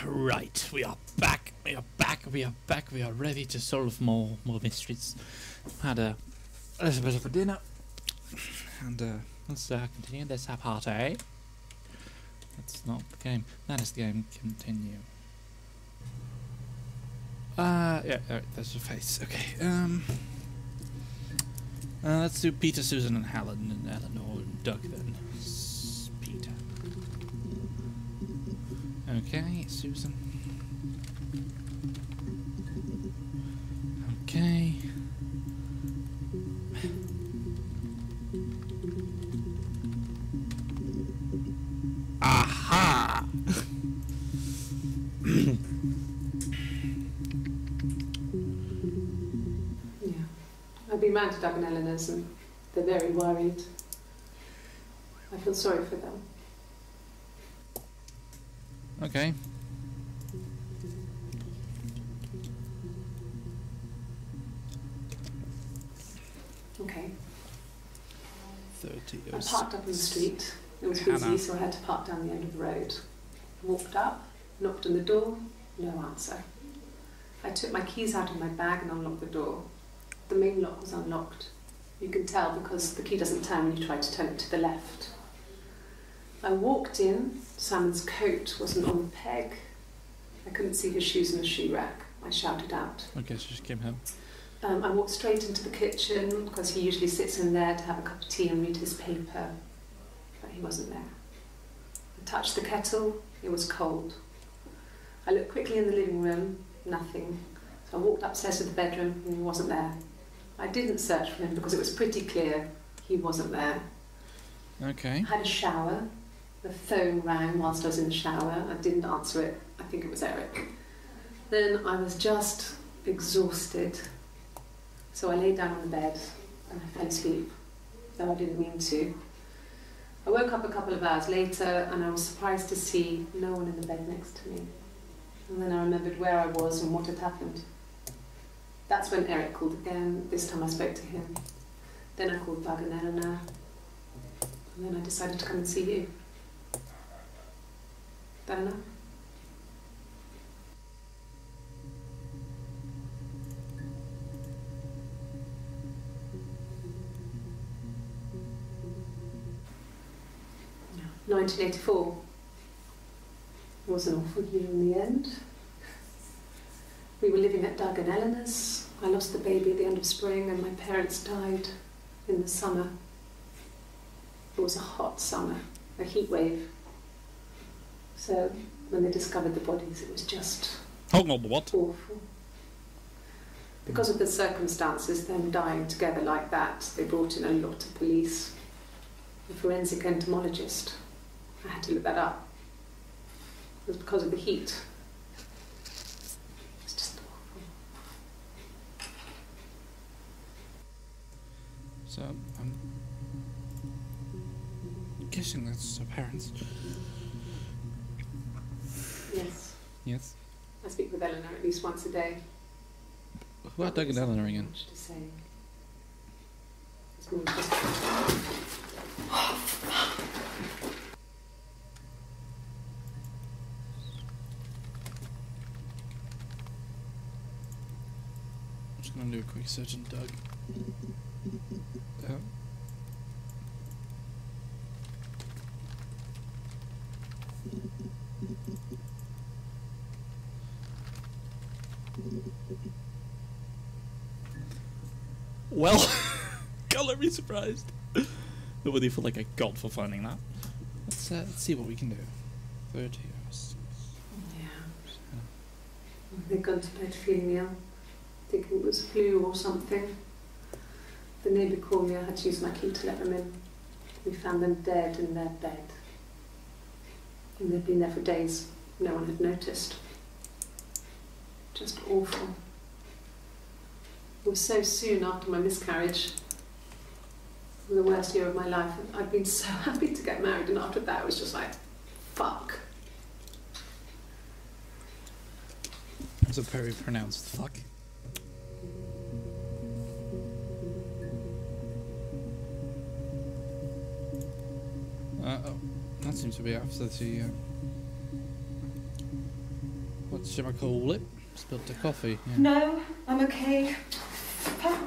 Right, we are back. We are back. We are back. We are ready to solve more mysteries. Had a little bit of a dinner, and let's continue this party. That's not the game. That is the game. Continue. Yeah. There's a face. Okay. Let's do Peter, Susan, and Helen, and Eleanor, and Doug then. Peter. Okay, Susan. Okay. Aha! Yeah. I've been round to Doug and Eleanor's and they're very worried. I feel sorry for them. Okay. Okay. 30. I parked up in the street. It was busy, so I had to park down the end of the road. Walked up, knocked on the door, no answer. I took my keys out of my bag and unlocked the door. The main lock was unlocked. You can tell because the key doesn't turn when you try to turn it to the left. I walked in. Simon's coat wasn't on the peg. I couldn't see his shoes in the shoe rack. I shouted out. Okay, so just came home. I walked straight into the kitchen because he usually sits in there to have a cup of tea and read his paper, but he wasn't there. I touched the kettle, it was cold. I looked quickly in the living room, nothing. So I walked upstairs to the bedroom and he wasn't there. I didn't search for him because it was pretty clear he wasn't there. Okay. I had a shower. The phone rang whilst I was in the shower. I didn't answer it. I think it was Eric. Then I was just exhausted. So I lay down on the bed and I fell asleep, though I didn't mean to. I woke up a couple of hours later and I was surprised to see no one in the bed next to me. And then I remembered where I was and what had happened. That's when Eric called again. This time I spoke to him. Then I called Doug and Eleanor. And then I decided to come and see you. That enough? No. 1984 was an awful year in the end. We were living at Doug and Eleanor's. I lost the baby at the end of spring and my parents died in the summer. It was a hot summer, a heat wave. So when they discovered the bodies, it was just awful. Because of the circumstances, them dying together like that, they brought in a lot of police. A forensic entomologist. I had to look that up. It was because of the heat. It's just awful. So, I'm guessing that's her parents. Yes. Yes. I speak with Eleanor at least once a day. Who are Doug and Eleanor again? Much to say. It's more just... I'm just gonna do a quick search on Doug. Well, God, let me surprised. Nobody feel like a god for finding that. Let's see what we can do. 30 hours. Yeah. They'd gone to bed feeling ill, thinking it was flu or something. The neighbour called me. I had to use my key to let them in. We found them dead in their bed. And they'd been there for days. No one had noticed. Just awful. It was so soon after my miscarriage. The worst year of my life. I'd been so happy to get married, and after that it was just like, fuck. It's a very pronounced fuck. That seems to be after the shall I call it? Spilled the coffee. Yeah. No, I'm okay. Fuck.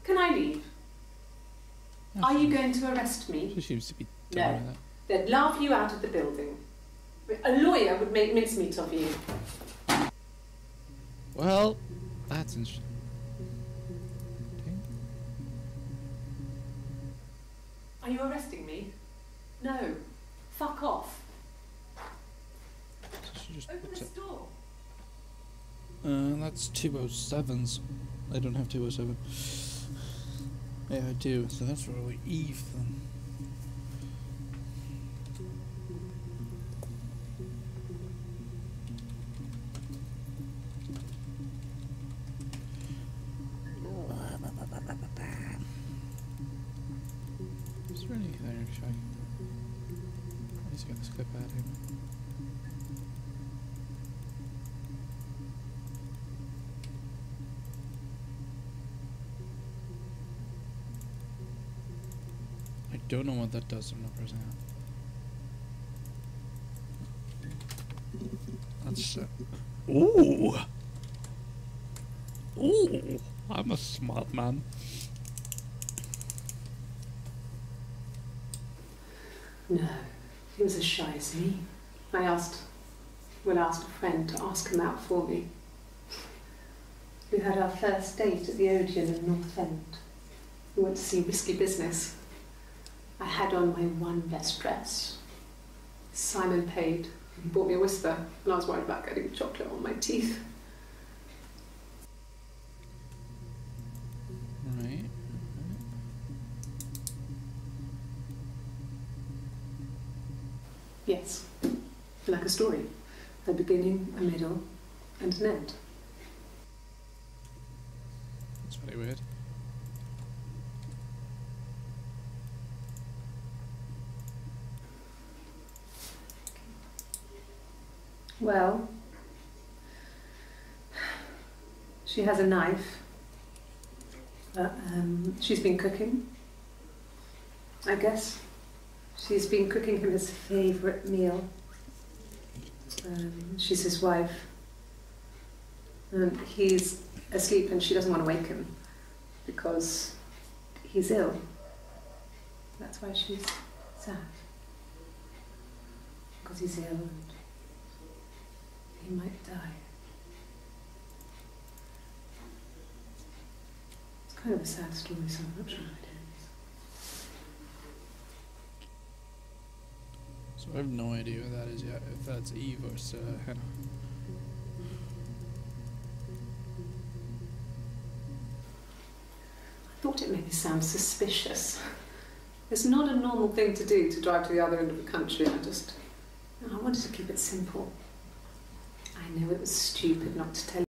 Can I leave? No, Are you going to arrest me? She seems to be No. done with that. They'd laugh you out of the building. A lawyer would make mincemeat of you. Well, that's interesting. Are you arresting me? No. Fuck off. So she just Open puts this it. door. That's 207s. I don't have 207. Yeah, I do. So that's probably Eve then. Is there anything there? Should I need to get this clip out here. I don't know what that does. I'm not pressing it. That's ooh, ooh! I'm a smart man. No, he was as shy as me. I asked a friend to ask him out for me. We had our first date at the Odeon in North End. We went to see Risky Business. I had on my one best dress. Simon paid. He bought me a whisper, and I was worried about getting chocolate on my teeth. Right. Yes, like a story. A beginning, a middle, and an end. That's very weird. Well, she has a knife. She's been cooking, I guess. She's been cooking him his favourite meal. She's his wife. And he's asleep and she doesn't want to wake him because he's ill. That's why she's sad. Because he's ill and he might die. It's kind of a sad story, so I'm not sure it is. So I have no idea what that is yet. If that's Eve or Hannah. I thought it maybe sound suspicious. It's not a normal thing to do to drive to the other end of the country. I wanted to keep it simple. I know it was stupid not to tell you.